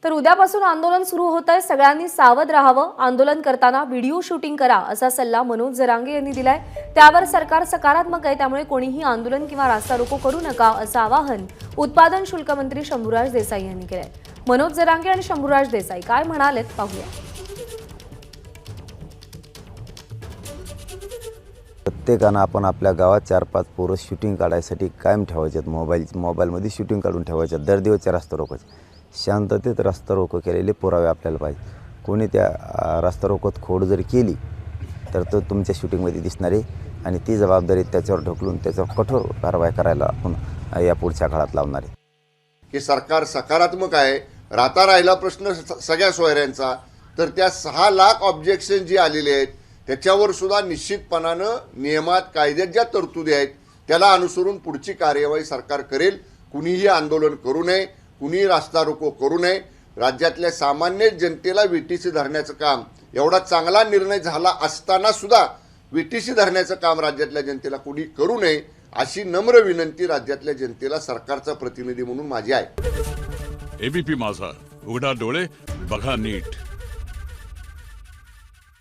तर उद्यापासून आंदोलन सुरू होतंय, सगळ्यांनी सावध राहावं, आंदोलन करताना व्हिडिओ शूटिंग करा असा सल्ला मनोज जरांगे यांनी दिलाय। त्यावर सरकार सकारात्मक आहे, त्यामुळे कोणीही आंदोलन किंवा रास्ता रोको करू नका असं आवाहन उत्पादन शुल्क मंत्री शंभूराज देसाई यांनी केलंय। मनोज जरांगे आणि शंभूराज देसाई काय म्हणालेत पाहूया। प्रत्येकानं आपण आपल्या गावात 4-5 पोरं शूटिंग काढायसाठी कायम ठेवायचे, मोबाईलमध्ये शूटिंग काढून ठेवायचे, दर दिवसच्या रस्ता रोकोचे शांततेत रस्ता रोको केलेले पुरावे आपल्याला पाहिजे। कोणी त्या रस्ता रोकोत खोड जर केली तर तो तुमच्या शूटिंगमध्ये दिसणार आहे आणि ती जबाबदारी त्याच्यावर ढकलून त्याच्यावर कठोर कारवाई करायला आपण या पुढच्या काळात लावणार आहे। की सरकार सकारात्मक आहे। राहिला प्रश्न सगळ्या सोयऱ्यांचा, तर त्या 6 लाख ऑब्जेक्शन जी आलेले आहेत त्याच्यावर सुद्धा निश्चितपणानं नियमात कायद्यात ज्या तरतुदी आहेत त्याला अनुसरून पुढची कार्यवाही सरकार करेल। कुणीही आंदोलन करू नये, कुणी रास्ता रोको करू नये। राज्यातल्या सामान्य जनतेला विटीसी धरण्याचं काम, एवढा चांगला निर्णय झाला असताना सुद्धा विटीसी धरण्याचं काम राज्यातल्या जनतेला कुणी करू नये अशी नम्र विनंती राज्यातल्या जनतेला सरकारचा प्रतिनिधी म्हणून माझी आहे। एबीपी माझा, उघडा डोळे बघा नीट।